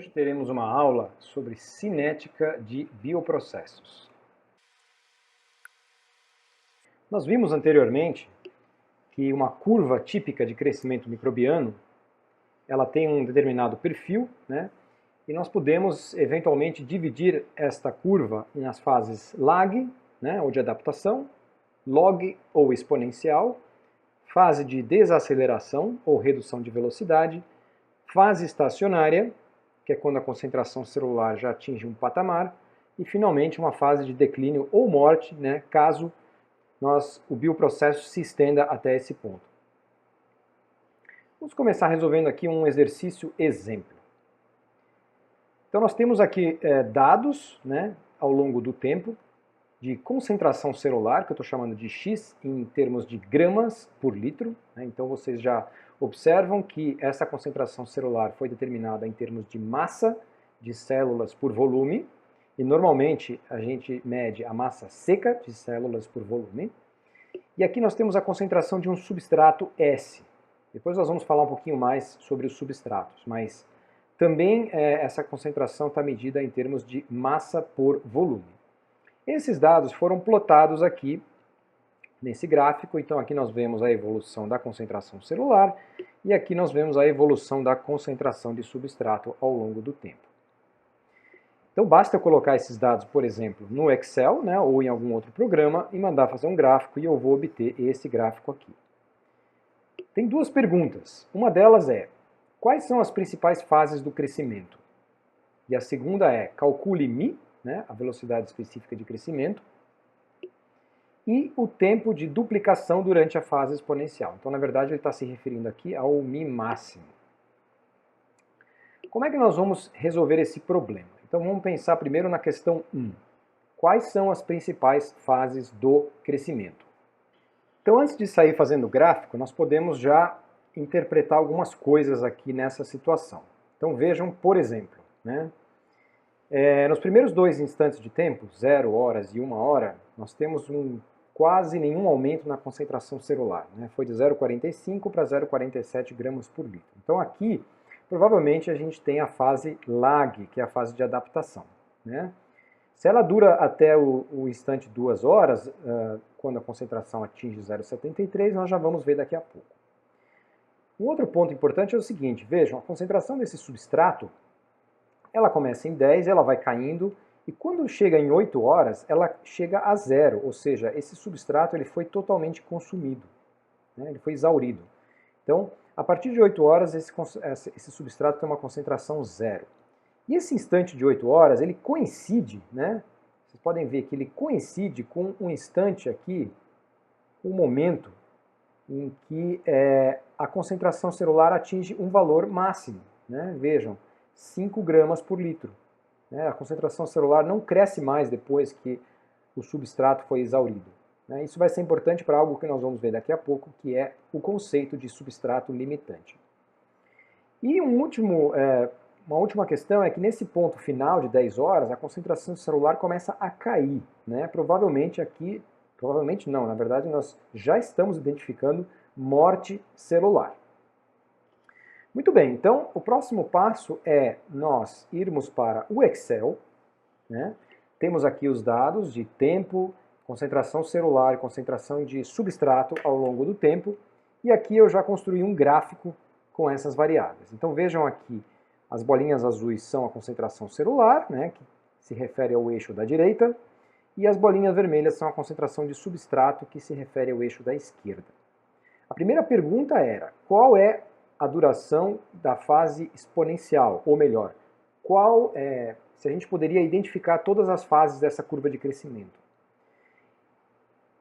Hoje teremos uma aula sobre cinética de bioprocessos. Nós vimos anteriormente que uma curva típica de crescimento microbiano ela tem um determinado perfil, né? E nós podemos eventualmente dividir esta curva nas fases lag, né, ou de adaptação, log ou exponencial, fase de desaceleração ou redução de velocidade, fase estacionária, que é quando a concentração celular já atinge um patamar, e finalmente uma fase de declínio ou morte, né, caso o bioprocesso se estenda até esse ponto. Vamos começar resolvendo aqui um exercício exemplo. Então nós temos aqui dados, né, ao longo do tempo de concentração celular, que eu estou chamando de X em termos de gramas por litro, né? Então vocês já observam que essa concentração celular foi determinada em termos de massa de células por volume, e normalmente a gente mede a massa seca de células por volume. E aqui nós temos a concentração de um substrato S. Depois nós vamos falar um pouquinho mais sobre os substratos, mas também essa concentração está medida em termos de massa por volume. Esses dados foram plotados aqui nesse gráfico, então aqui nós vemos a evolução da concentração celular e aqui nós vemos a evolução da concentração de substrato ao longo do tempo. Então basta eu colocar esses dados, por exemplo, no Excel, né, ou em algum outro programa e mandar fazer um gráfico e eu vou obter esse gráfico aqui. Tem duas perguntas. Uma delas é: quais são as principais fases do crescimento? E a segunda é: calcule μ, né, a velocidade específica de crescimento, e o tempo de duplicação durante a fase exponencial. Então, na verdade, ele está se referindo aqui ao μ máximo. Como é que nós vamos resolver esse problema? Então, vamos pensar primeiro na questão 1. Quais são as principais fases do crescimento? Então, antes de sair fazendo o gráfico, nós podemos já interpretar algumas coisas aqui nessa situação. Então, vejam, por exemplo, né? Nos primeiros 2 instantes de tempo, 0 horas e 1 hora, nós temos quase nenhum aumento na concentração celular, né? Foi de 0,45 para 0,47 gramas por litro. Então aqui, provavelmente a gente tem a fase lag, que é a fase de adaptação, né? Se ela dura até o instante 2 horas, quando a concentração atinge 0,73, nós já vamos ver daqui a pouco. Um outro ponto importante é o seguinte: vejam, a concentração desse substrato, ela começa em 10, ela vai caindo, e quando chega em 8 horas, ela chega a 0, ou seja, esse substrato ele foi totalmente consumido, né? Ele foi exaurido. Então, a partir de 8 horas, esse substrato tem uma concentração 0. E esse instante de 8 horas, ele coincide, né? Vocês podem ver que ele coincide com um instante aqui, um momento em que a concentração celular atinge um valor máximo, né? Vejam, 5 gramas por litro. A concentração celular não cresce mais depois que o substrato foi exaurido. Isso vai ser importante para algo que nós vamos ver daqui a pouco, que é o conceito de substrato limitante. E uma última questão é que nesse ponto final de 10 horas, a concentração celular começa a cair, né? Provavelmente não, na verdade nós já estamos identificando morte celular. Muito bem, então o próximo passo é nós irmos para o Excel, né? Temos aqui os dados de tempo, concentração celular e concentração de substrato ao longo do tempo, e aqui eu já construí um gráfico com essas variáveis. Então vejam aqui, as bolinhas azuis são a concentração celular, né, que se refere ao eixo da direita, e as bolinhas vermelhas são a concentração de substrato, que se refere ao eixo da esquerda. A primeira pergunta era: qual é a duração da fase exponencial? Ou melhor, se a gente poderia identificar todas as fases dessa curva de crescimento.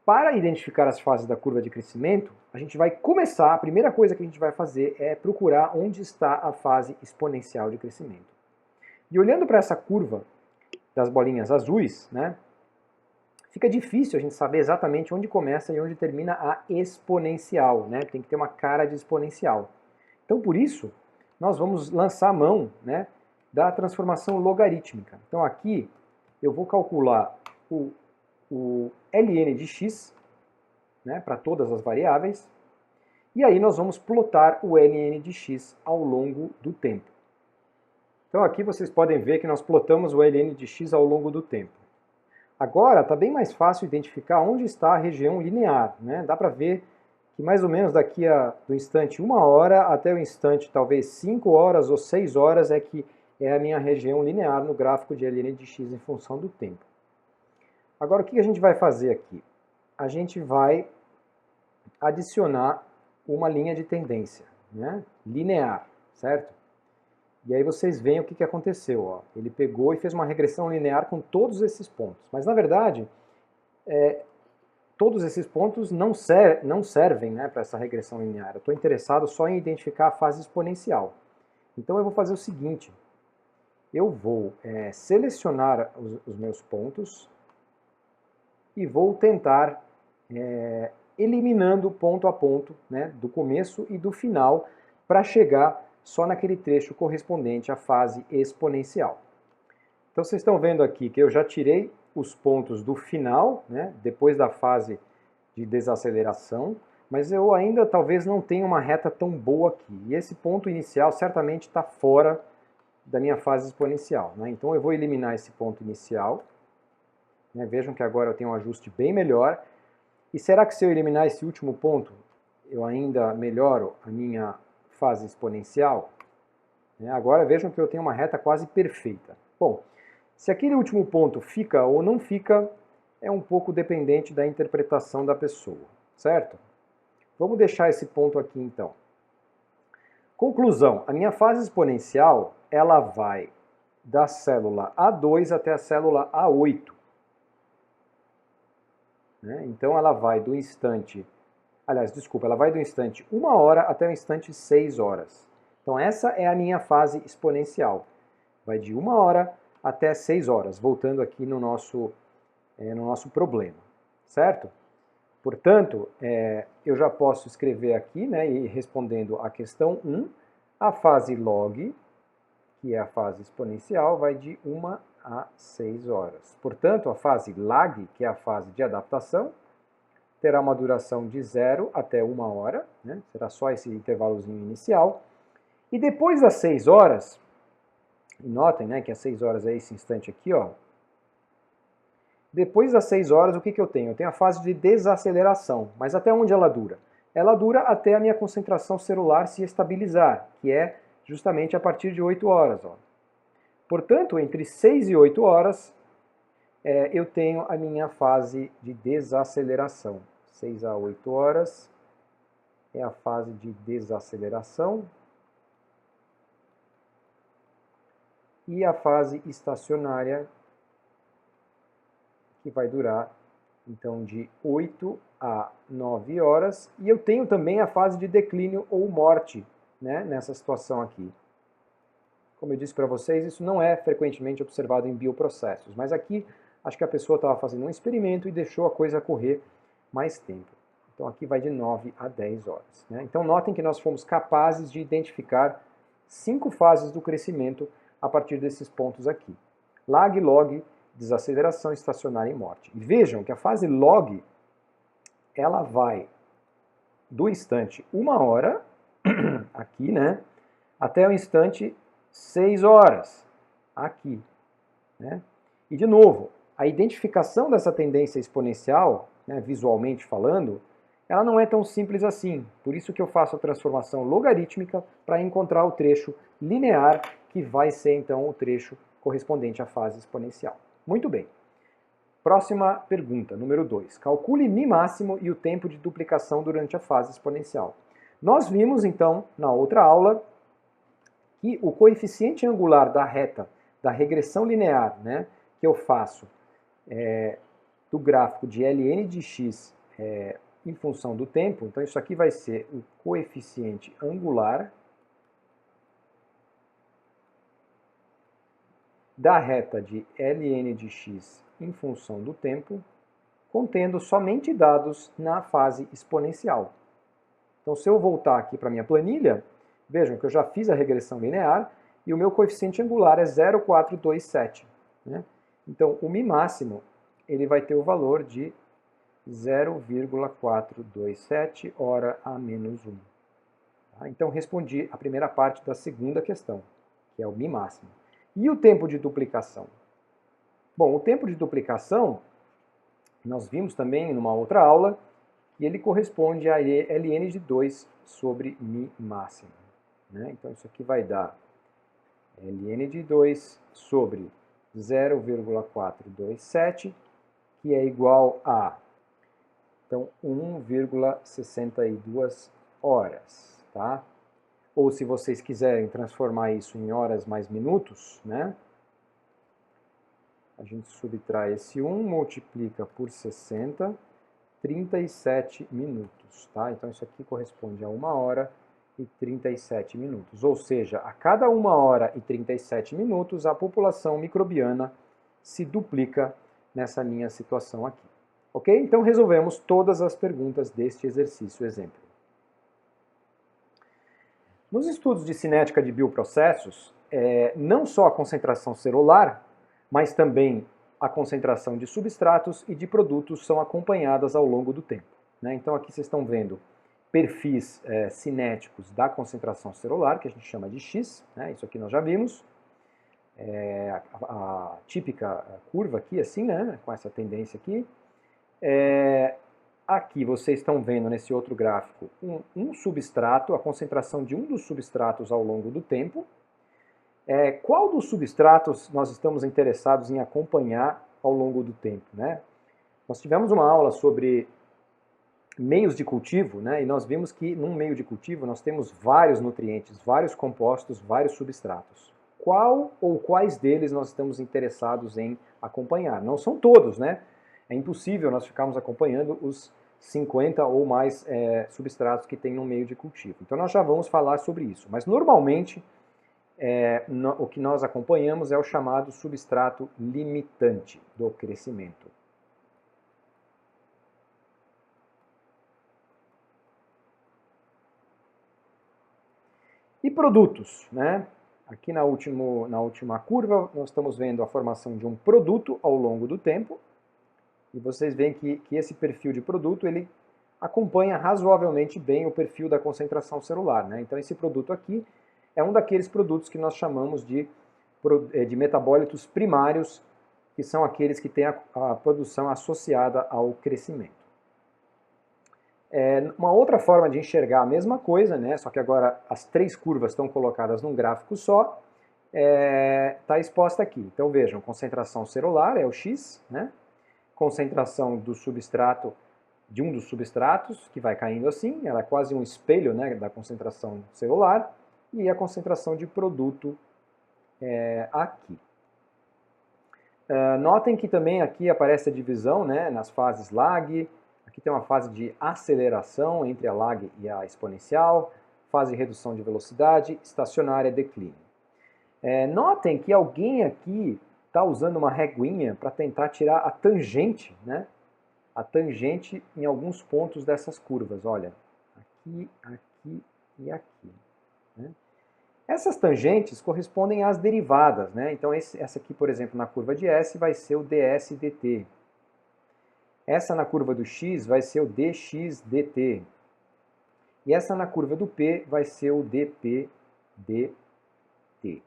Para identificar as fases da curva de crescimento, a primeira coisa que a gente vai fazer é procurar onde está a fase exponencial de crescimento. E olhando para essa curva das bolinhas azuis, né, fica difícil a gente saber exatamente onde começa e onde termina a exponencial, né? Tem que ter uma cara de exponencial. Então, por isso, nós vamos lançar a mão, né, da transformação logarítmica. Então, aqui eu vou calcular o ln de x, né, para todas as variáveis, e aí nós vamos plotar o ln de x ao longo do tempo. Então aqui vocês podem ver que nós plotamos o ln de x ao longo do tempo. Agora está bem mais fácil identificar onde está a região linear, né? Dá para ver que mais ou menos daqui do instante 1 hora até o instante talvez 5 horas ou 6 horas é a minha região linear no gráfico de ln de x em função do tempo. Agora o que a gente vai fazer aqui? A gente vai adicionar uma linha de tendência, né? Linear, certo? E aí vocês veem o que aconteceu. Ó. Ele pegou e fez uma regressão linear com todos esses pontos. Mas, na verdade, todos esses pontos não servem, né, para essa regressão linear. Eu estou interessado só em identificar a fase exponencial. Então eu vou fazer o seguinte. Eu vou selecionar os meus pontos e vou tentar eliminando ponto a ponto, né, do começo e do final para chegar só naquele trecho correspondente à fase exponencial. Então vocês estão vendo aqui que eu já tirei os pontos do final, né, depois da fase de desaceleração, mas eu ainda talvez não tenha uma reta tão boa aqui. E esse ponto inicial certamente está fora da minha fase exponencial, né? Então eu vou eliminar esse ponto inicial. Né, vejam que agora eu tenho um ajuste bem melhor. E será que se eu eliminar esse último ponto, eu ainda melhoro a minha fase exponencial? Agora vejam que eu tenho uma reta quase perfeita. Bom, se aquele último ponto fica ou não fica, é um pouco dependente da interpretação da pessoa, certo? Vamos deixar esse ponto aqui então. Conclusão, a minha fase exponencial, ela vai da célula A2 até a célula A8. Então ela vai do instante, ela vai do instante 1 hora até o instante 6 horas. Então essa é a minha fase exponencial. Vai de 1 hora até 6 horas, voltando aqui no nosso problema, certo? Portanto, eu já posso escrever aqui, né, e respondendo à questão 1, a fase log, que é a fase exponencial, vai de 1 a 6 horas. Portanto, a fase lag, que é a fase de adaptação, terá uma duração de 0 até 1 hora, né? Será só esse intervalozinho inicial. E depois das 6 horas, notem, né, que as 6 horas é esse instante aqui, ó. Depois das 6 horas, o que eu tenho? Eu tenho a fase de desaceleração, mas até onde ela dura? Ela dura até a minha concentração celular se estabilizar, que é justamente a partir de 8 horas. Ó. Portanto, entre 6 e 8 horas, eu tenho a minha fase de desaceleração. 6 a 8 horas é a fase de desaceleração. E a fase estacionária, que vai durar, então, de 8 a 9 horas. E eu tenho também a fase de declínio ou morte, né, nessa situação aqui. Como eu disse para vocês, isso não é frequentemente observado em bioprocessos, mas aqui acho que a pessoa estava fazendo um experimento e deixou a coisa correr mais tempo. Então aqui vai de 9 a 10 horas. Né? Então notem que nós fomos capazes de identificar 5 fases do crescimento a partir desses pontos aqui. Lag, log, desaceleração, estacionária e morte. E vejam que a fase log, ela vai do instante 1 hora, aqui, né, até o instante 6 horas, aqui. Né? E, de novo, a identificação dessa tendência exponencial, né, visualmente falando, ela não é tão simples assim. Por isso que eu faço a transformação logarítmica para encontrar o trecho linear, que vai ser, então, o trecho correspondente à fase exponencial. Muito bem. Próxima pergunta, número 2. Calcule μ máximo e o tempo de duplicação durante a fase exponencial. Nós vimos, então, na outra aula, que o coeficiente angular da reta da regressão linear, né, que eu faço do gráfico de ln de x em função do tempo, então isso aqui vai ser o coeficiente angular da reta de ln de x em função do tempo, contendo somente dados na fase exponencial. Então, se eu voltar aqui para a minha planilha, vejam que eu já fiz a regressão linear e o meu coeficiente angular é 0,427. Né? Então, o μ máximo ele vai ter o valor de 0,427 hora a menos 1. Tá? Então, respondi a primeira parte da segunda questão, que é o mi máximo. E o tempo de duplicação? Bom, o tempo de duplicação, nós vimos também numa outra aula, e ele corresponde a ln de 2 sobre mi máximo. Né? Então isso aqui vai dar ln de 2 sobre 0,427, que é igual a então 1,62 horas. Tá? Ou se vocês quiserem transformar isso em horas mais minutos, né? A gente subtrai esse 1, multiplica por 60, 37 minutos, tá? Então isso aqui corresponde a 1 hora e 37 minutos. Ou seja, a cada 1 hora e 37 minutos, a população microbiana se duplica nessa minha situação aqui. Ok? Então resolvemos todas as perguntas deste exercício exemplo. Nos estudos de cinética de bioprocessos, não só a concentração celular, mas também a concentração de substratos e de produtos são acompanhadas ao longo do tempo. Né? Então aqui vocês estão vendo perfis cinéticos da concentração celular, que a gente chama de X, né? Isso aqui nós já vimos. A típica curva aqui, assim, né? Com essa tendência aqui. Aqui vocês estão vendo nesse outro gráfico um substrato, a concentração de um dos substratos ao longo do tempo. Qual dos substratos nós estamos interessados em acompanhar ao longo do tempo? Né? Nós tivemos uma aula sobre meios de cultivo, né? E nós vimos que num meio de cultivo nós temos vários nutrientes, vários compostos, vários substratos. Qual ou quais deles nós estamos interessados em acompanhar? Não são todos, né? É impossível nós ficarmos acompanhando os 50 ou mais substratos que tem no meio de cultivo. Então nós já vamos falar sobre isso. Mas normalmente o que nós acompanhamos é o chamado substrato limitante do crescimento. E produtos, né? Aqui na última curva nós estamos vendo a formação de um produto ao longo do tempo. E vocês veem que esse perfil de produto ele acompanha razoavelmente bem o perfil da concentração celular. Né? Então esse produto aqui é um daqueles produtos que nós chamamos de metabólitos primários, que são aqueles que têm a produção associada ao crescimento. Uma outra forma de enxergar a mesma coisa, né? Só que agora as três curvas estão colocadas num gráfico só, está exposta aqui. Então vejam, concentração celular é o X, né? Concentração do substrato, de um dos substratos, que vai caindo assim, ela é quase um espelho, né, da concentração celular, e a concentração de produto aqui. Notem que também aqui aparece a divisão, né, nas fases lag, aqui tem uma fase de aceleração entre a lag e a exponencial, fase de redução de velocidade, estacionária, declínio. Notem que alguém aqui está usando uma reguinha para tentar tirar a tangente, né? A tangente em alguns pontos dessas curvas, olha, aqui, aqui e aqui. Né? Essas tangentes correspondem às derivadas, né? Então essa aqui, por exemplo, na curva de S vai ser o ds dt. Essa na curva do x vai ser o dx dt. E essa na curva do P vai ser o dp dt.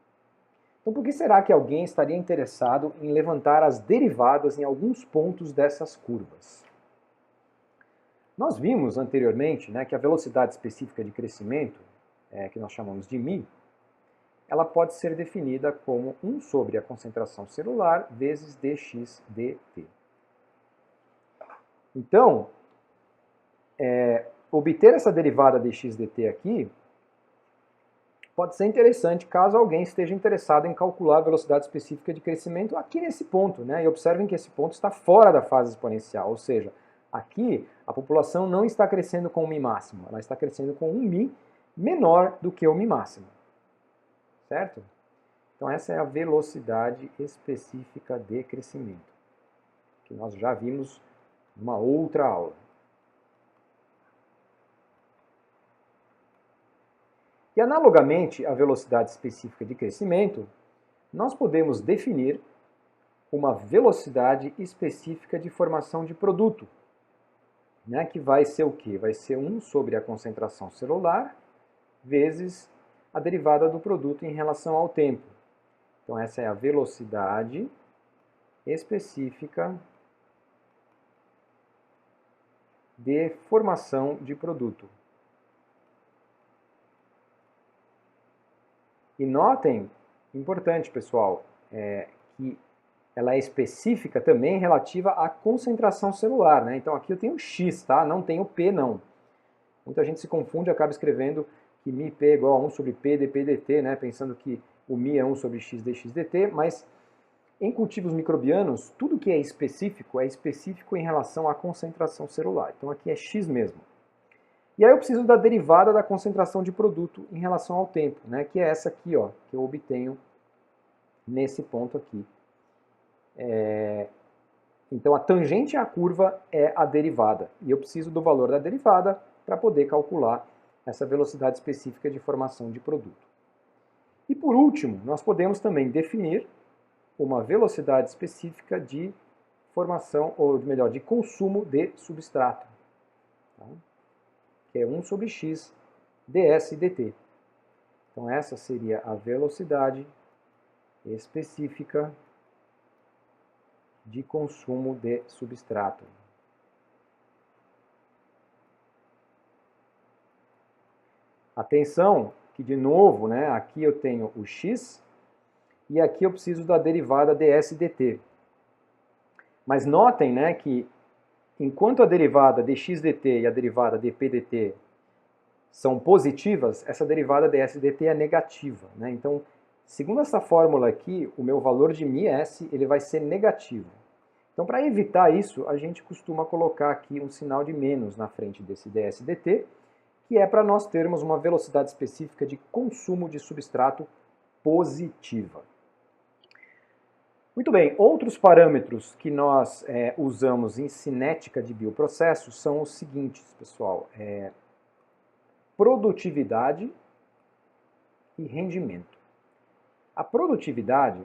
Então, por que será que alguém estaria interessado em levantar as derivadas em alguns pontos dessas curvas? Nós vimos anteriormente, né, que a velocidade específica de crescimento, que nós chamamos de μ, ela pode ser definida como 1 sobre a concentração celular vezes dx dt. Então, obter essa derivada dx dt aqui pode ser interessante caso alguém esteja interessado em calcular a velocidade específica de crescimento aqui nesse ponto, né? E observem que esse ponto está fora da fase exponencial, ou seja, aqui a população não está crescendo com o μ máximo, ela está crescendo com um μ menor do que o μ máximo, certo? Então essa é a velocidade específica de crescimento, que nós já vimos numa outra aula. E analogamente à velocidade específica de crescimento, nós podemos definir uma velocidade específica de formação de produto, né, que vai ser o quê? Vai ser 1 sobre a concentração celular vezes a derivada do produto em relação ao tempo. Então essa é a velocidade específica de formação de produto. E notem, importante pessoal, que ela é específica também relativa à concentração celular, né? Então aqui eu tenho X, tá? Não tenho P não. Muita gente se confunde e acaba escrevendo que μP é igual a 1 sobre P dP dt, né? Pensando que o μ é 1 sobre X dx dt, mas em cultivos microbianos, tudo que é específico em relação à concentração celular. Então aqui é X mesmo. E aí eu preciso da derivada da concentração de produto em relação ao tempo, né? Que é essa aqui, ó, que eu obtenho nesse ponto aqui. Então a tangente à curva é a derivada. E eu preciso do valor da derivada para poder calcular essa velocidade específica de formação de produto. E por último, nós podemos também definir uma velocidade específica de formação, ou melhor, de consumo de substrato, tá? Que é 1 sobre x ds dt. Então essa seria a velocidade específica de consumo de substrato. Atenção que, de novo, né, aqui eu tenho o x e aqui eu preciso da derivada ds dt. Mas notem, né, que enquanto a derivada dx dt e a derivada dp dt são positivas, essa derivada ds dt é negativa, né? Então, segundo essa fórmula aqui, o meu valor de μs ele vai ser negativo. Então, para evitar isso, a gente costuma colocar aqui um sinal de menos na frente desse ds dt, que é para nós termos uma velocidade específica de consumo de substrato positiva. Muito bem, outros parâmetros que nós usamos em cinética de bioprocessos são os seguintes, pessoal. Produtividade e rendimento. A produtividade,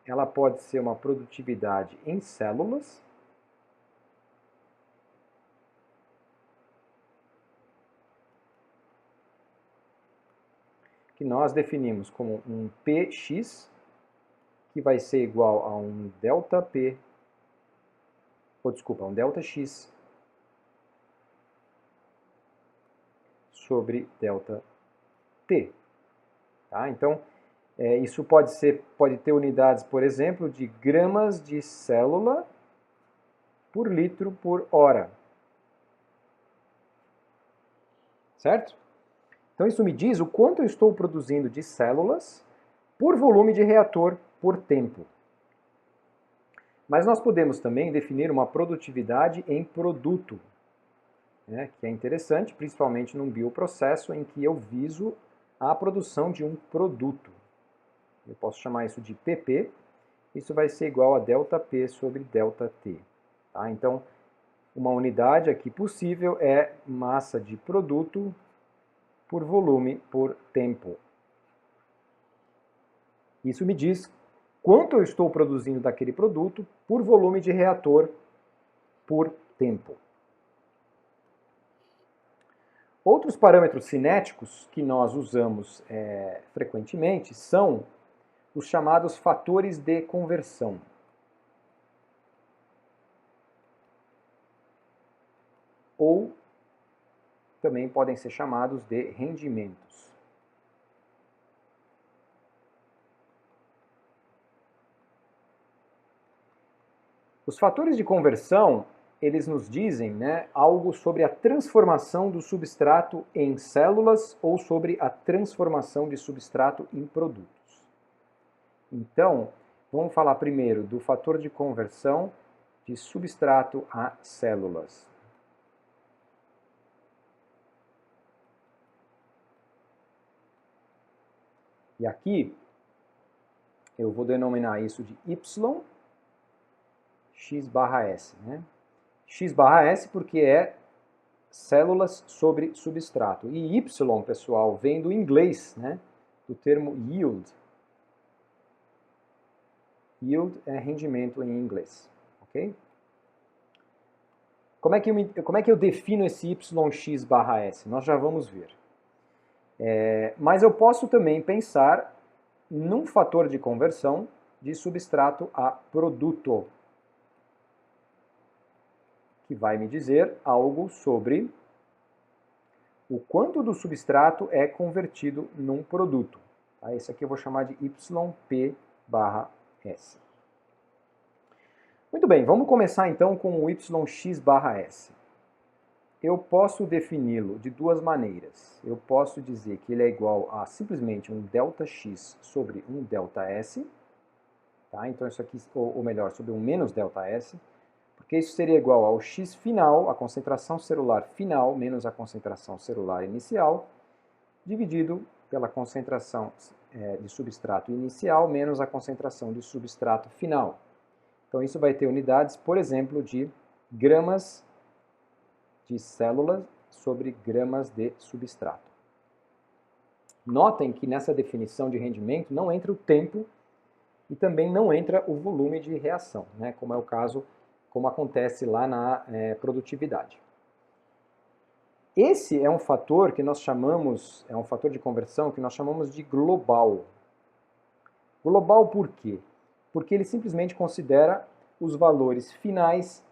ela pode ser uma produtividade em células, que nós definimos como um Px, que vai ser igual a um ΔP, um ΔX sobre ΔT. Tá? Então, isso pode ter unidades, por exemplo, de gramas de célula por litro por hora. Certo? Então isso me diz o quanto eu estou produzindo de células por volume de reator por tempo. Mas nós podemos também definir uma produtividade em produto, né, que é interessante, principalmente num bioprocesso em que eu viso a produção de um produto. Eu posso chamar isso de PP, isso vai ser igual a ΔP sobre ΔT. Tá? Então, uma unidade aqui possível é massa de produto por volume por tempo. Isso me diz quanto eu estou produzindo daquele produto por volume de reator por tempo. Outros parâmetros cinéticos que nós usamos frequentemente são os chamados fatores de conversão. Ou também podem ser chamados de rendimentos. Os fatores de conversão, eles nos dizem, né, algo sobre a transformação do substrato em células ou sobre a transformação de substrato em produtos. Então, vamos falar primeiro do fator de conversão de substrato a células. E aqui eu vou denominar isso de Y x barra S, né? X barra S porque é células sobre substrato. E Y, pessoal, vem do inglês, né? Do termo yield. Yield é rendimento em inglês, ok? Como é que eu defino esse YX barra S? Nós já vamos ver. Mas eu posso também pensar num fator de conversão de substrato a produto, que vai me dizer algo sobre o quanto do substrato é convertido num produto. Tá? Esse aqui eu vou chamar de YP/S. Muito bem, vamos começar então com o YX/S. Eu posso defini-lo de duas maneiras. Eu posso dizer que ele é igual a simplesmente um ΔX sobre um ΔS, tá? Então isso aqui, ou melhor, sobre um menos ΔS, porque isso seria igual ao X final, a concentração celular final, menos a concentração celular inicial, dividido pela concentração de substrato inicial, menos a concentração de substrato final. Então isso vai ter unidades, por exemplo, de gramas de células sobre gramas de substrato. Notem que nessa definição de rendimento não entra o tempo e também não entra o volume de reação, né? Como é o caso, como acontece lá na produtividade. Esse é um fator que nós chamamos, é um fator de conversão que nós chamamos de global. Global por quê? Porque ele simplesmente considera os valores finais,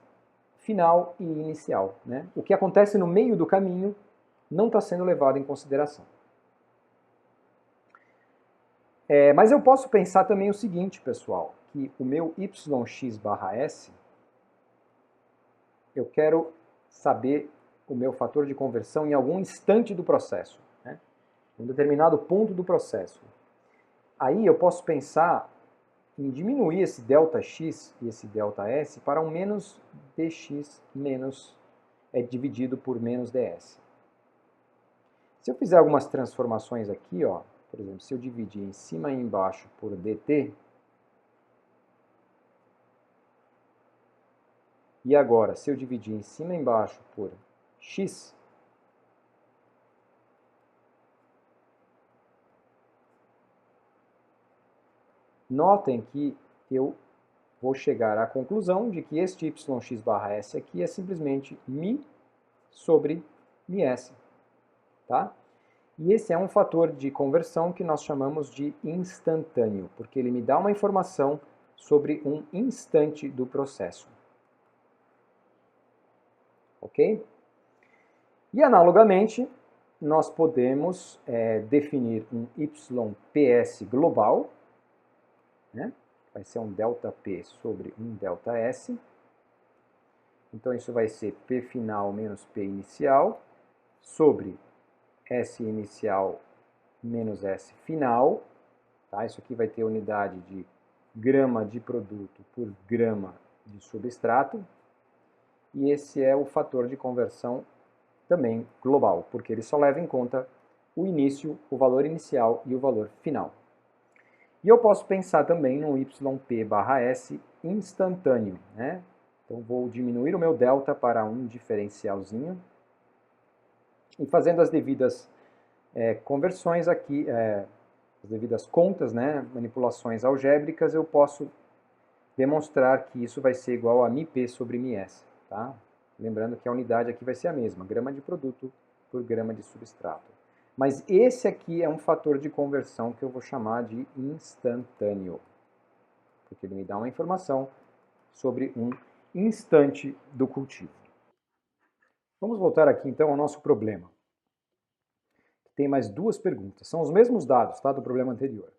final e inicial, né? O que acontece no meio do caminho não está sendo levado em consideração. Mas eu posso pensar também o seguinte, pessoal, que o meu YX/S, eu quero saber o meu fator de conversão em algum instante do processo, né? Um determinado ponto do processo. Aí eu posso pensar em diminuir esse ΔX e esse ΔS para um menos dx menos dividido por menos ds. Se eu fizer algumas transformações aqui, ó, por exemplo, se eu dividir em cima e embaixo por dt, e agora, se eu dividir em cima e embaixo por x, notem que eu vou chegar à conclusão de que este YX/S aqui é simplesmente μ sobre μS. Tá? E esse é um fator de conversão que nós chamamos de instantâneo, porque ele me dá uma informação sobre um instante do processo. Ok? E analogamente, nós podemos definir um YPS global, né? Vai ser um ΔP sobre um ΔS. Então isso vai ser P final menos P inicial sobre S inicial menos S final. Tá? Isso aqui vai ter unidade de grama de produto por grama de substrato. E esse é o fator de conversão também global, porque ele só leva em conta o início, o valor inicial e o valor final. E eu posso pensar também no YP/S instantâneo, né? Então vou diminuir o meu delta para um diferencialzinho e fazendo as devidas conversões aqui, as devidas contas, né, manipulações algébricas, eu posso demonstrar que isso vai ser igual a μP sobre μS. Tá? Lembrando que a unidade aqui vai ser a mesma, grama de produto por grama de substrato. Mas esse aqui é um fator de conversão que eu vou chamar de instantâneo, porque ele me dá uma informação sobre um instante do cultivo. Vamos voltar aqui então ao nosso problema. Tem mais duas perguntas, são os mesmos dados, tá, do problema anterior.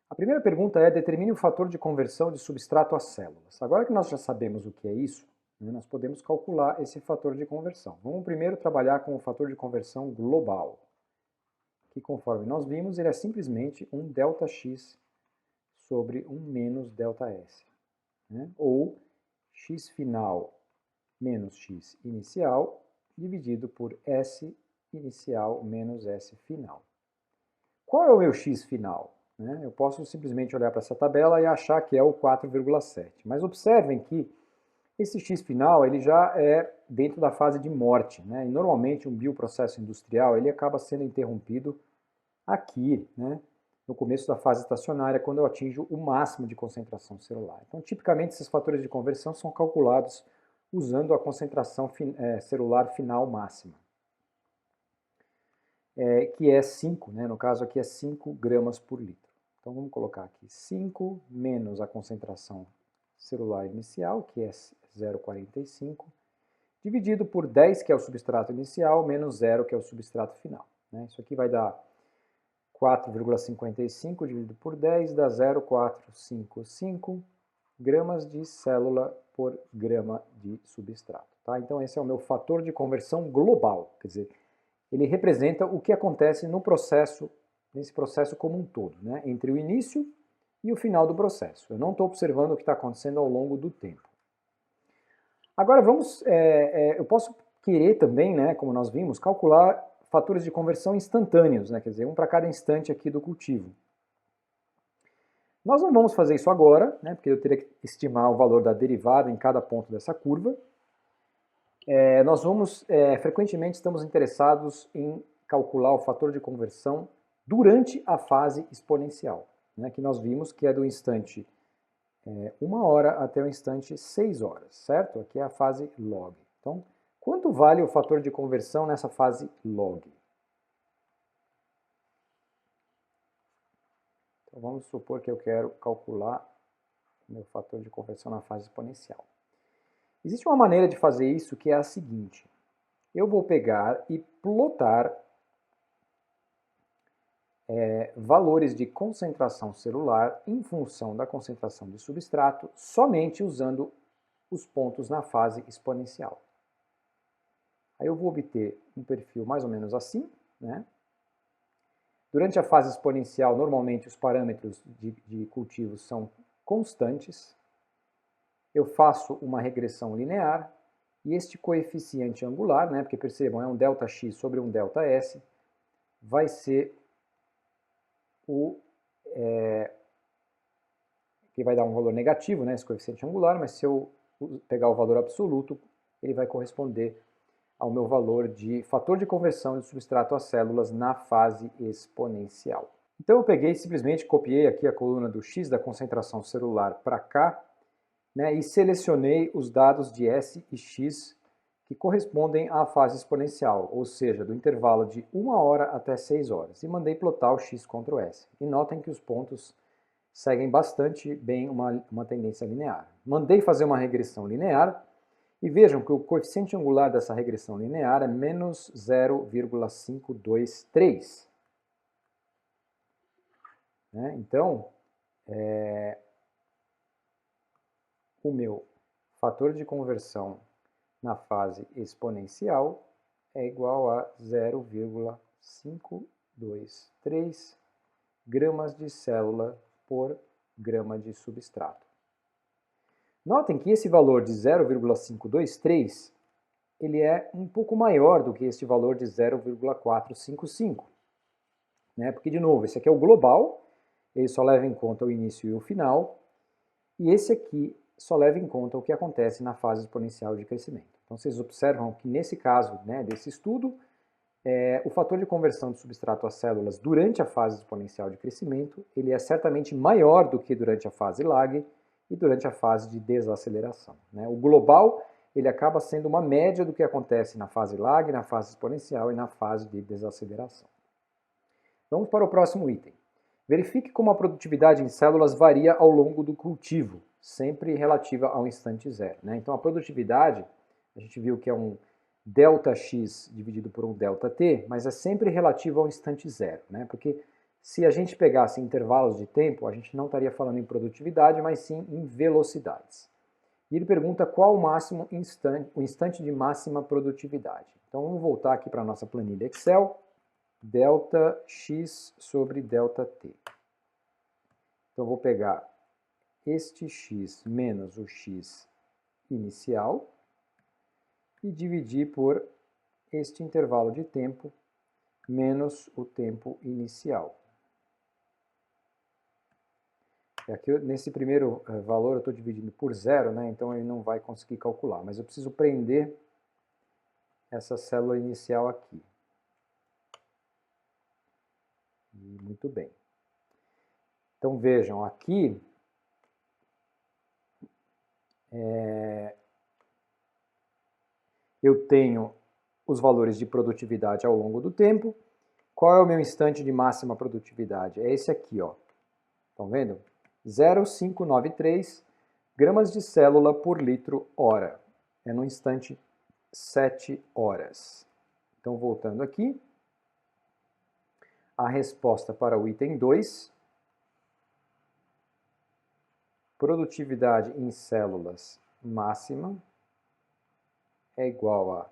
A primeira pergunta é: determine o fator de conversão de substrato a células. Agora que nós já sabemos o que é isso, né, nós podemos calcular esse fator de conversão. Vamos primeiro trabalhar com o fator de conversão global, que conforme nós vimos, ele é simplesmente um ΔX sobre um menos ΔS, né? Ou x final menos x inicial dividido por S inicial menos S final. Qual é o meu x final? Eu posso simplesmente olhar para essa tabela e achar que é o 4,7. Mas observem que esse x final ele já é dentro da fase de morte, né? E normalmente um bioprocesso industrial ele acaba sendo interrompido aqui, né? No começo da fase estacionária, quando eu atinjo o máximo de concentração celular. Então, tipicamente, esses fatores de conversão são calculados usando a concentração celular final máxima. que é 5, né? No caso aqui é 5 gramas por litro. Então vamos colocar aqui 5 menos a concentração celular inicial, que é 0,45, dividido por 10, que é o substrato inicial, menos 0, que é o substrato final. Né? Isso aqui vai dar 4,55 dividido por 10 dá 0,455 gramas de célula por grama de substrato. Tá? Então esse é o meu fator de conversão global, quer dizer, ele representa o que acontece no processo, nesse processo como um todo, né? Entre o início e o final do processo. Eu não estou observando o que está acontecendo ao longo do tempo. Agora eu posso querer também, né, como nós vimos, calcular fatores de conversão instantâneos, né, quer dizer, um para cada instante aqui do cultivo. Nós não vamos fazer isso agora, né, porque eu teria que estimar o valor da derivada em cada ponto dessa curva. Frequentemente estamos interessados em calcular o fator de conversão durante a fase exponencial, né, que nós vimos que é do instante 1 hora até o instante 6 horas, certo? Aqui é a fase log. Então, quanto vale o fator de conversão nessa fase log? Então, vamos supor que eu quero calcular o meu fator de conversão na fase exponencial. Existe uma maneira de fazer isso que é a seguinte. Eu vou pegar e plotar valores de concentração celular em função da concentração de substrato somente usando os pontos na fase exponencial. Aí eu vou obter um perfil mais ou menos assim, né? Durante a fase exponencial, normalmente os parâmetros de cultivo são constantes. Eu faço uma regressão linear e este coeficiente angular, né, porque percebam, é um ΔX sobre um ΔS, vai ser que vai dar um valor negativo, né, esse coeficiente angular, mas se eu pegar o valor absoluto, ele vai corresponder ao meu valor de fator de conversão de substrato a células na fase exponencial. Então eu peguei e simplesmente copiei aqui a coluna do x da concentração celular para cá, né, e selecionei os dados de S e X que correspondem à fase exponencial, ou seja, do intervalo de 1 hora até 6 horas, e mandei plotar o X contra o S. E notem que os pontos seguem bastante bem uma tendência linear. Mandei fazer uma regressão linear, e vejam que o coeficiente angular dessa regressão linear é menos 0,523. Né? Então, o meu fator de conversão na fase exponencial é igual a 0,523 gramas de célula por grama de substrato. Notem que esse valor de 0,523 ele é um pouco maior do que este valor de 0,455. Né? Porque, de novo, esse aqui é o global, ele só leva em conta o início e o final, e esse aqui só leva em conta o que acontece na fase exponencial de crescimento. Então, vocês observam que, nesse caso, né, desse estudo, o fator de conversão de substrato a células durante a fase exponencial de crescimento, ele é certamente maior do que durante a fase lag e durante a fase de desaceleração. Né? O global, ele acaba sendo uma média do que acontece na fase lag, na fase exponencial e na fase de desaceleração. Vamos para o próximo item. Verifique como a produtividade em células varia ao longo do cultivo, sempre relativa ao instante zero. Né? Então a produtividade, a gente viu que é um ΔX dividido por um ΔT, mas é sempre relativo ao instante zero, né? Porque se a gente pegasse intervalos de tempo, a gente não estaria falando em produtividade, mas sim em velocidades. E ele pergunta qual o instante de máxima produtividade. Então vamos voltar aqui para a nossa planilha Excel, ΔX sobre ΔT. Então eu vou pegar este x menos o x inicial e dividir por este intervalo de tempo menos o tempo inicial. E aqui, nesse primeiro valor, eu estou dividindo por zero, né? Então ele não vai conseguir calcular, mas eu preciso prender essa célula inicial aqui. Muito bem. Então vejam, aqui eu tenho os valores de produtividade ao longo do tempo, Qual é o meu instante de máxima produtividade? É esse aqui, ó. Estão vendo? 0,593 gramas de célula por litro hora. É no instante 7 horas. Então, voltando aqui, a resposta para o item 2, produtividade em células máxima é igual a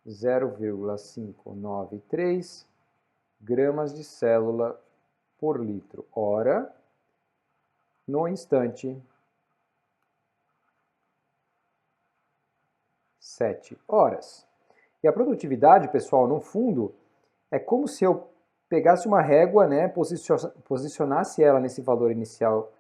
0,593 gramas de célula por litro hora no instante 7 horas. E a produtividade, pessoal, no fundo, é como se eu pegasse uma régua, né, posicionasse ela nesse valor inicial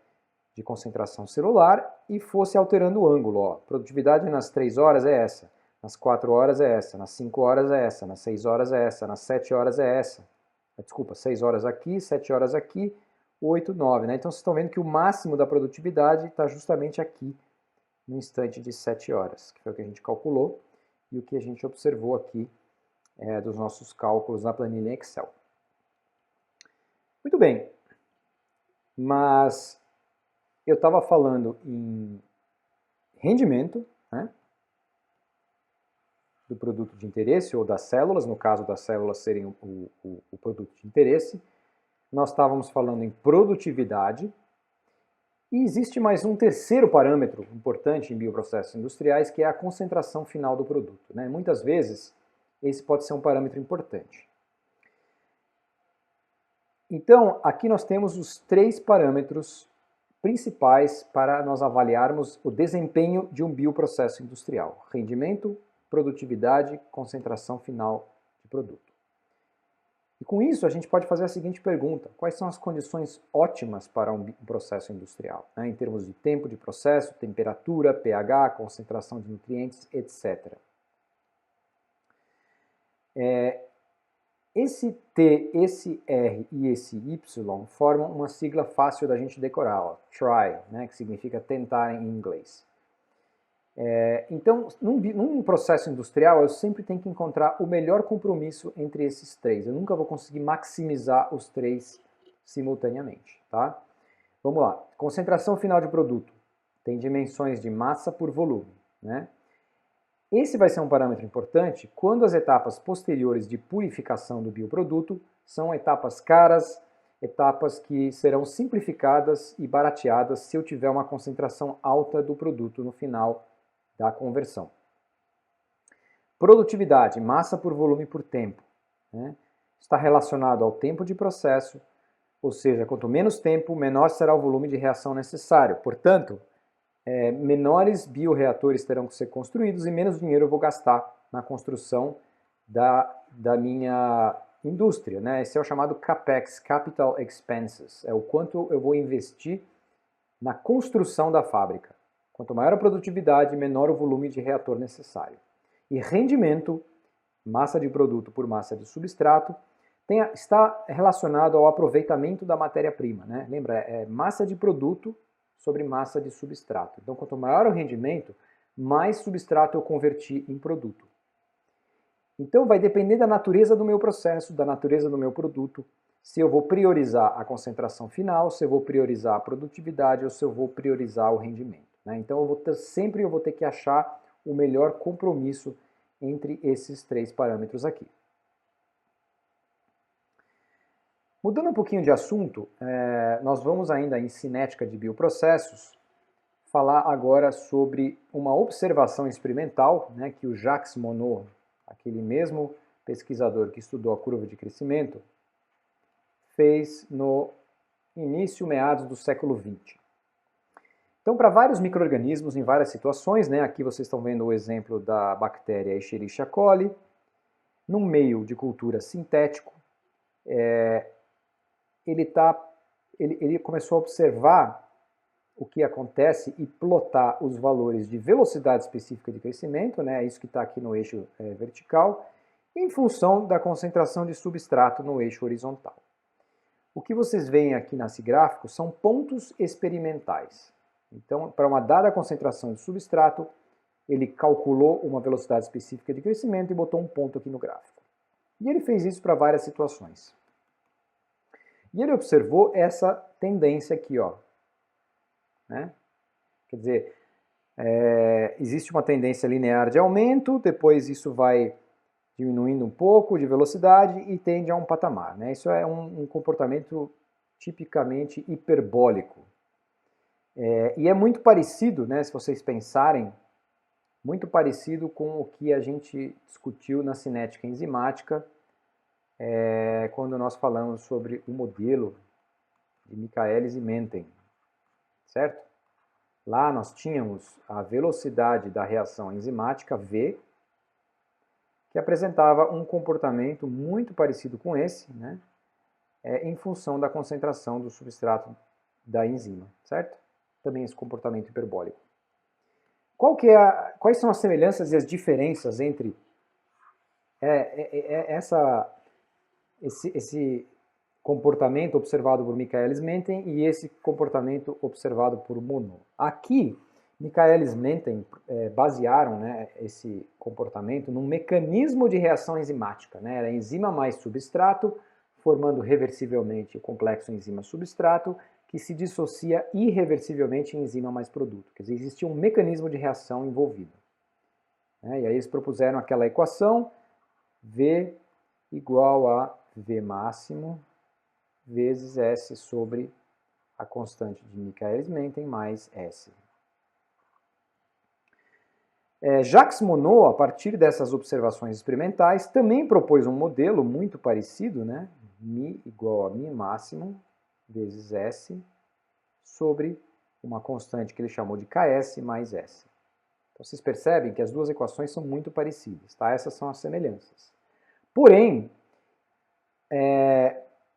de concentração celular e fosse alterando o ângulo. Ó. Produtividade nas 3 horas é essa, nas 4 horas é essa, nas 5 horas é essa, nas 6 horas é essa, nas 7 horas é essa. Desculpa, 6 horas aqui, 7 horas aqui, 8, 9. Né? Então vocês estão vendo que o máximo da produtividade está justamente aqui, no instante de 7 horas, que foi o que a gente calculou e o que a gente observou aqui dos nossos cálculos na planilha Excel. Muito bem, mas eu estava falando em rendimento, né, do produto de interesse ou das células, no caso das células serem o produto de interesse. Nós estávamos falando em produtividade. E existe mais um terceiro parâmetro importante em bioprocessos industriais, que é a concentração final do produto. Né? Muitas vezes, esse pode ser um parâmetro importante. Então, aqui nós temos os 3 parâmetros principais para nós avaliarmos o desempenho de um bioprocesso industrial: rendimento, produtividade, concentração final de produto. E com isso a gente pode fazer a seguinte pergunta: quais são as condições ótimas para um processo industrial, né, em termos de tempo de processo, temperatura, pH, concentração de nutrientes, etc. Esse T, esse R e esse Y formam uma sigla fácil da gente decorar, ó, try, né, que significa tentar em inglês. Então, num processo industrial, eu sempre tenho que encontrar o melhor compromisso entre esses 3. Eu nunca vou conseguir maximizar os 3 simultaneamente, tá? Vamos lá. Concentração final de produto. Tem dimensões de massa por volume, né? Esse vai ser um parâmetro importante quando as etapas posteriores de purificação do bioproduto são etapas caras, etapas que serão simplificadas e barateadas se eu tiver uma concentração alta do produto no final da conversão. Produtividade, massa por volume por tempo. Né? Está relacionado ao tempo de processo, ou seja, quanto menos tempo, menor será o volume de reação necessário. Portanto, menores bioreatores terão que ser construídos e menos dinheiro eu vou gastar na construção da minha indústria. Né? Esse é o chamado CAPEX, Capital Expenses. É o quanto eu vou investir na construção da fábrica. Quanto maior a produtividade, menor o volume de reator necessário. E rendimento, massa de produto por massa de substrato, está relacionado ao aproveitamento da matéria-prima. Né? Lembra, é massa de produto sobre massa de substrato. Então, quanto maior o rendimento, mais substrato eu converti em produto. Então, vai depender da natureza do meu processo, da natureza do meu produto, se eu vou priorizar a concentração final, se eu vou priorizar a produtividade ou se eu vou priorizar o rendimento. Né? Então, sempre eu vou ter que achar o melhor compromisso entre esses 3 parâmetros aqui. Mudando um pouquinho de assunto, nós vamos ainda em cinética de bioprocessos falar agora sobre uma observação experimental, né, que o Jacques Monod, aquele mesmo pesquisador que estudou a curva de crescimento, fez no início, meados do século XX. Então, para vários micro-organismos em várias situações, né, aqui vocês estão vendo o exemplo da bactéria Escherichia coli, num meio de cultura sintético, ele começou a observar o que acontece e plotar os valores de velocidade específica de crescimento, né, isso que está aqui no eixo vertical, em função da concentração de substrato no eixo horizontal. O que vocês veem aqui nesse gráfico são pontos experimentais. Então, para uma dada concentração de substrato, ele calculou uma velocidade específica de crescimento e botou um ponto aqui no gráfico. E ele fez isso para várias situações. E ele observou essa tendência aqui, ó, né? Quer dizer, existe uma tendência linear de aumento, depois isso vai diminuindo um pouco de velocidade e tende a um patamar, né? Isso é um comportamento tipicamente hiperbólico. E é muito parecido, né, se vocês pensarem, muito parecido com o que a gente discutiu na cinética enzimática, quando nós falamos sobre o modelo de Michaelis e Menten, certo? Lá nós tínhamos a velocidade da reação enzimática, V, que apresentava um comportamento muito parecido com esse, né, em função da concentração do substrato da enzima, certo? Também esse comportamento hiperbólico. Quais são as semelhanças e as diferenças entre esse comportamento observado por Michaelis-Menten e esse comportamento observado por Monod? Aqui, Michaelis-Menten basearam, né, esse comportamento num mecanismo de reação enzimática, né? Era enzima mais substrato, formando reversivelmente o complexo enzima-substrato, que se dissocia irreversivelmente em enzima mais produto. Quer dizer, existia um mecanismo de reação envolvido. E aí eles propuseram aquela equação, V igual a V máximo vezes S sobre a constante de Michaelis-Menten mais S. Jacques Monod, a partir dessas observações experimentais, também propôs um modelo muito parecido, né? Mi igual a Mi máximo vezes S sobre uma constante que ele chamou de Ks mais S. Então vocês percebem que as duas equações são muito parecidas, tá? Essas são as semelhanças. Porém,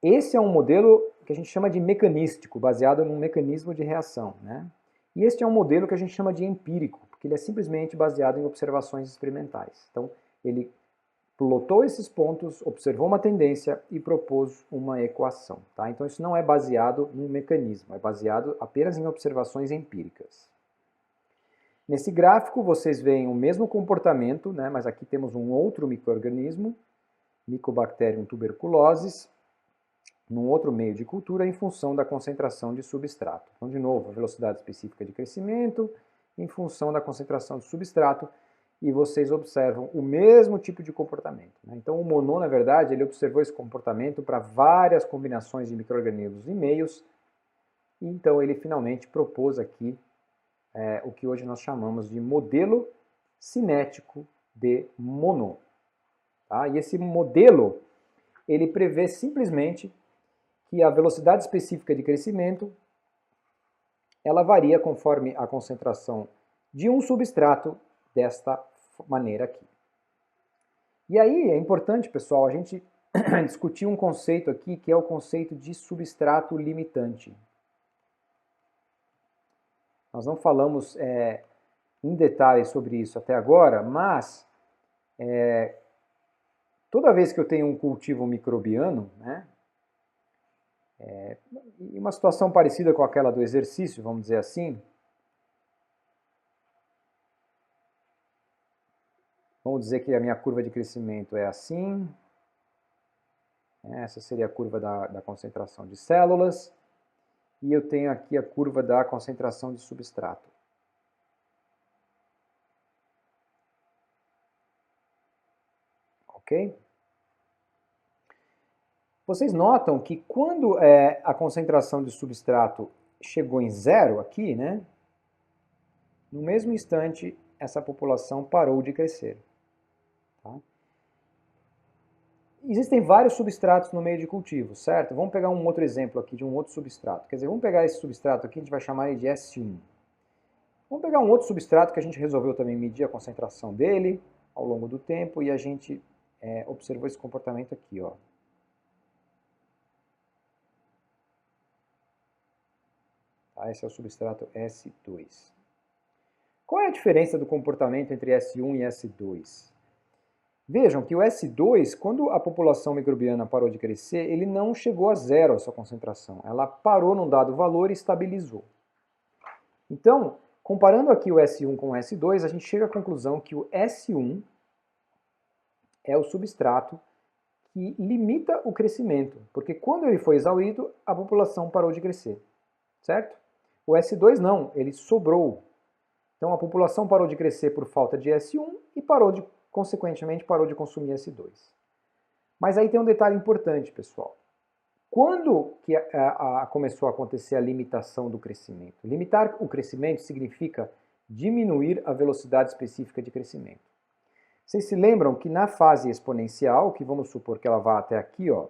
esse é um modelo que a gente chama de mecanístico, baseado num mecanismo de reação, né? E este é um modelo que a gente chama de empírico, porque ele é simplesmente baseado em observações experimentais. Então, ele plotou esses pontos, observou uma tendência e propôs uma equação, tá? Então, isso não é baseado num mecanismo, é baseado apenas em observações empíricas. Nesse gráfico, vocês veem o mesmo comportamento, né? Mas aqui temos um outro micro-organismo, Mycobacterium tuberculosis, num outro meio de cultura em função da concentração de substrato. Então, de novo, a velocidade específica de crescimento em função da concentração de substrato, e vocês observam o mesmo tipo de comportamento, né? Então, o Monod, na verdade, ele observou esse comportamento para várias combinações de micro-organismos e meios, e então ele finalmente propôs aqui o que hoje nós chamamos de modelo cinético de Monod. Tá? E esse modelo, ele prevê simplesmente que a velocidade específica de crescimento ela varia conforme a concentração de um substrato desta maneira aqui. E aí é importante, pessoal, a gente discutir um conceito aqui que é o conceito de substrato limitante. Nós não falamos em detalhes sobre isso até agora, mas toda vez que eu tenho um cultivo microbiano, né, e uma situação parecida com aquela do exercício, vamos dizer assim, vamos dizer que a minha curva de crescimento é assim, essa seria a curva da concentração de células, e eu tenho aqui a curva da concentração de substrato. Ok? Vocês notam que quando a concentração de substrato chegou em zero aqui, né, no mesmo instante essa população parou de crescer. Tá? Existem vários substratos no meio de cultivo, certo? Vamos pegar um outro exemplo aqui de um outro substrato. Quer dizer, vamos pegar esse substrato aqui, a gente vai chamar ele de S1. Vamos pegar um outro substrato que a gente resolveu também medir a concentração dele ao longo do tempo e a gente observou esse comportamento aqui, ó. Esse é o substrato S2. Qual é a diferença do comportamento entre S1 e S2? Vejam que o S2, quando a população microbiana parou de crescer, ele não chegou a zero a sua concentração. Ela parou num dado valor e estabilizou. Então, comparando aqui o S1 com o S2, a gente chega à conclusão que o S1 é o substrato que limita o crescimento, porque quando ele foi exaurido, a população parou de crescer, certo? O S2 não, ele sobrou. Então a população parou de crescer por falta de S1 e consequentemente parou de consumir S2. Mas aí tem um detalhe importante, pessoal. Quando que começou a acontecer a limitação do crescimento? Limitar o crescimento significa diminuir a velocidade específica de crescimento. Vocês se lembram que na fase exponencial, que vamos supor que ela vá até aqui, ó,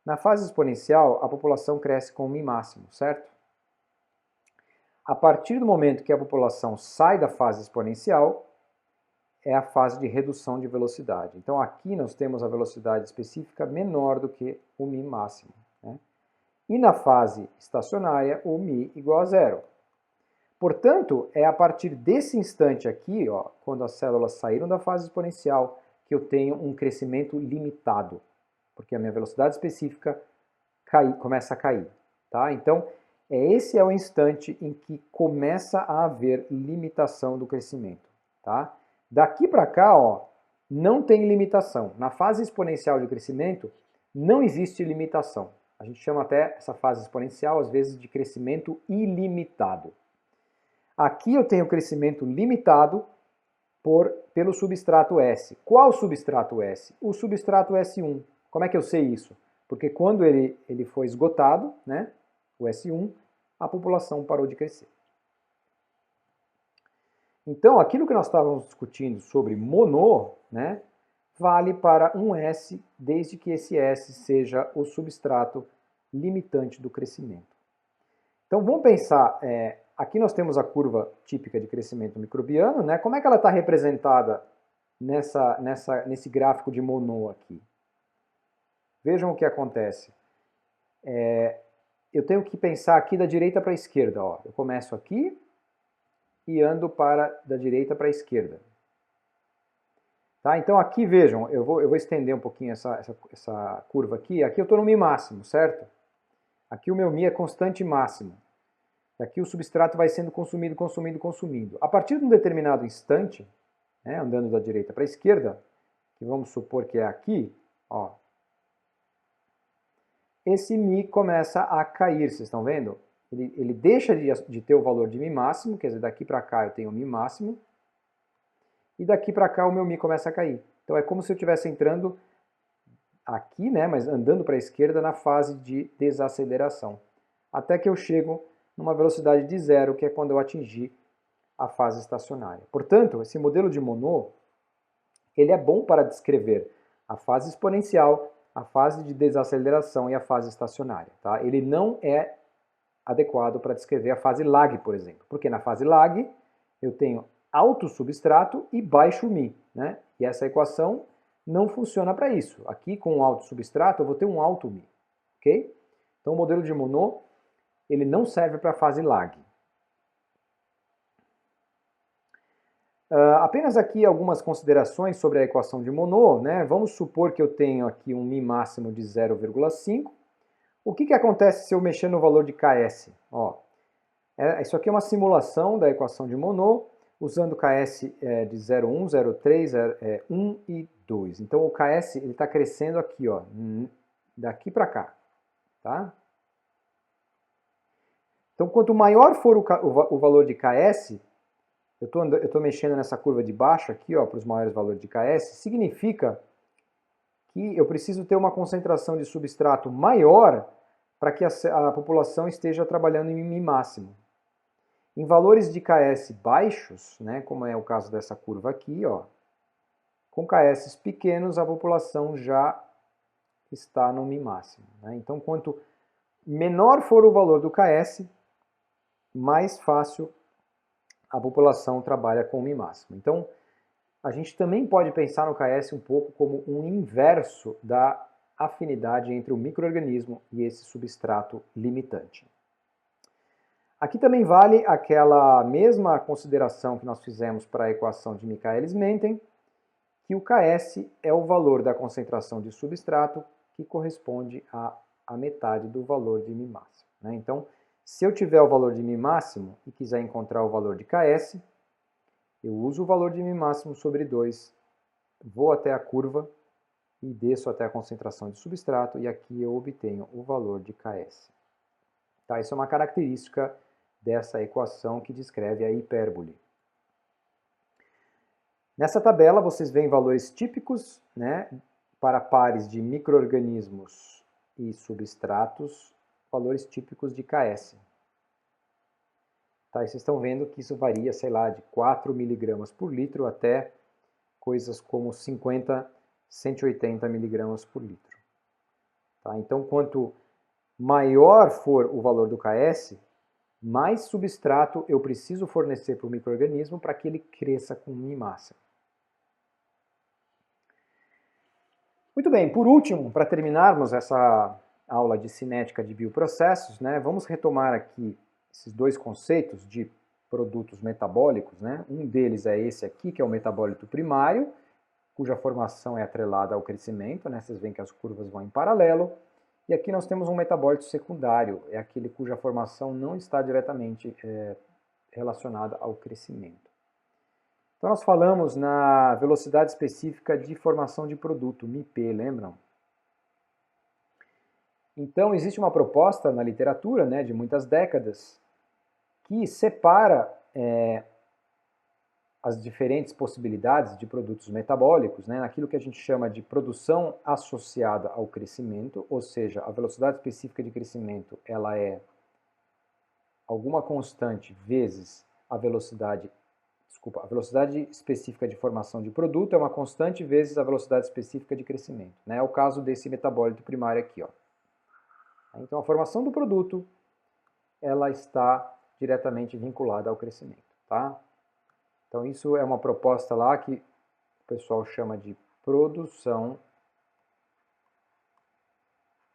na fase exponencial a população cresce com o mi máximo, certo? A partir do momento que a população sai da fase exponencial, é a fase de redução de velocidade. Então aqui nós temos a velocidade específica menor do que o mi máximo, né? E na fase estacionária, o mi igual a zero. Portanto, é a partir desse instante aqui, ó, quando as células saíram da fase exponencial, que eu tenho um crescimento limitado, porque a minha velocidade específica começa a cair, tá? Então, esse é o instante em que começa a haver limitação do crescimento, tá? Daqui para cá, ó, não tem limitação. Na fase exponencial de crescimento, não existe limitação. A gente chama até essa fase exponencial, às vezes, de crescimento ilimitado. Aqui eu tenho crescimento limitado pelo substrato S. Qual substrato S? O substrato S1. Como é que eu sei isso? Porque quando ele foi esgotado, né, o S1, a população parou de crescer. Então, aquilo que nós estávamos discutindo sobre Monod, né, vale para um S, desde que esse S seja o substrato limitante do crescimento. Então, vamos pensar, aqui nós temos a curva típica de crescimento microbiano, né? Como é que ela está representada nesse gráfico de Monod aqui? Vejam o que acontece. Eu tenho que pensar aqui da direita para a esquerda. Ó. Eu começo aqui e ando da direita para a esquerda. Tá? Então aqui, vejam, eu vou estender um pouquinho essa curva aqui. Aqui eu estou no Mi máximo, certo? Aqui o meu Mi é constante máximo. Aqui o substrato vai sendo consumido, consumido, consumido. A partir de um determinado instante, né, andando da direita para a esquerda, que vamos supor que é aqui, ó, esse Mi começa a cair, vocês estão vendo? Ele deixa de ter o valor de Mi máximo, quer dizer, daqui para cá eu tenho o Mi máximo, e daqui para cá o meu Mi começa a cair. Então é como se eu estivesse entrando aqui, né, mas andando para a esquerda na fase de desaceleração, até que eu chego numa velocidade de zero, que é quando eu atingir a fase estacionária. Portanto, esse modelo de Monod, ele é bom para descrever a fase exponencial, a fase de desaceleração e a fase estacionária. Tá? Ele não é adequado para descrever a fase lag, por exemplo, porque na fase lag eu tenho alto substrato e baixo Mi, né? E essa equação não funciona para isso. Aqui com um alto substrato eu vou ter um alto Mi, ok? Então o modelo de Monod, ele não serve para a fase lag. Apenas aqui algumas considerações sobre a equação de Monod, né? Vamos supor que eu tenho aqui um Mi máximo de 0,5. O que acontece se eu mexer no valor de Ks? Ó, isso aqui é uma simulação da equação de Monod, usando Ks de 0,1, 0,3, 1 e 2. Então o Ks está crescendo aqui, ó, daqui para cá. Tá? Então quanto maior for o valor de Ks, eu estou mexendo nessa curva de baixo aqui, para os maiores valores de Ks, significa que eu preciso ter uma concentração de substrato maior para que a população esteja trabalhando em Mi máximo. Em valores de Ks baixos, né, como é o caso dessa curva aqui, com Ks pequenos a população já está no Mi máximo. Né? Então, quanto menor for o valor do Ks, mais fácil a população trabalha com o Mi máximo. Então, a gente também pode pensar no Ks um pouco como um inverso da afinidade entre o micro-organismo e esse substrato limitante. Aqui também vale aquela mesma consideração que nós fizemos para a equação de Michaelis-Menten, que o Ks é o valor da concentração de substrato que corresponde à metade do valor de Mi máximo. Né? Então, se eu tiver o valor de Mi máximo e quiser encontrar o valor de Ks, eu uso o valor de Mi máximo sobre 2, vou até a curva e desço até a concentração de substrato e aqui eu obtenho o valor de Ks. Tá, isso é uma característica dessa equação que descreve a hipérbole. Nessa tabela vocês veem valores típicos, né, para pares de micro-organismos e substratos, valores típicos de Ks. Tá, e vocês estão vendo que isso varia, sei lá, de 4 miligramas por litro até coisas como 50, 180 miligramas por litro. Tá, então, quanto maior for o valor do Ks, mais substrato eu preciso fornecer para o micro-organismo para que ele cresça com massa. Muito bem, por último, para terminarmos essa aula de cinética de bioprocessos, né, vamos retomar aqui esses dois conceitos de produtos metabólicos. Né? Um deles é esse aqui, que é o metabólito primário, cuja formação é atrelada ao crescimento, né? Vocês veem que as curvas vão em paralelo. E aqui nós temos um metabólito secundário, é aquele cuja formação não está diretamente relacionada ao crescimento. Então nós falamos na velocidade específica de formação de produto, MIP, lembram? Então existe uma proposta na literatura, né, de muitas décadas que separa as diferentes possibilidades de produtos metabólicos, né, naquilo que a gente chama de produção associada ao crescimento, ou seja, a velocidade específica de crescimento ela é alguma constante vezes a velocidade específica de formação de produto é uma constante vezes a velocidade específica de crescimento. Né? É o caso desse metabólito primário aqui. Ó. Então a formação do produto ela está diretamente vinculada ao crescimento. Tá? Então isso é uma proposta lá que o pessoal chama de produção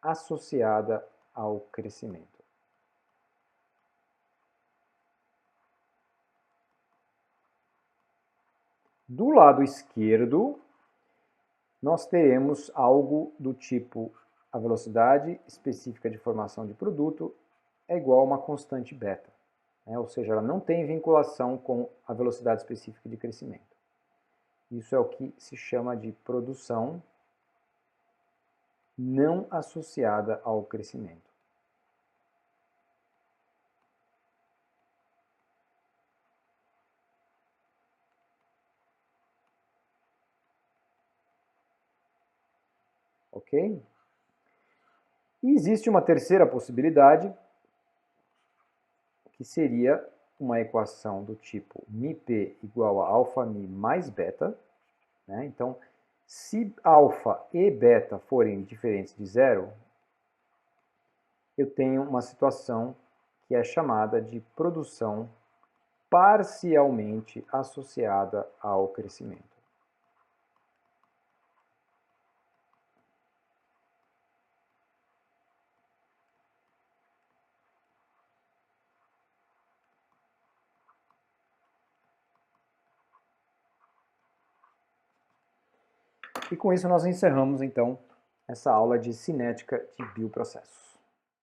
associada ao crescimento. Do lado esquerdo, nós teremos algo do tipo a velocidade específica de formação de produto é igual a uma constante beta. Né? Ou seja, ela não tem vinculação com a velocidade específica de crescimento. Isso é o que se chama de produção não associada ao crescimento. Ok? E existe uma terceira possibilidade, que seria uma equação do tipo μp igual a alφ-mi mais beta. Né? Então, se alfa e beta forem diferentes de zero, eu tenho uma situação que é chamada de produção parcialmente associada ao crescimento. E com isso nós encerramos então essa aula de cinética de bioprocessos.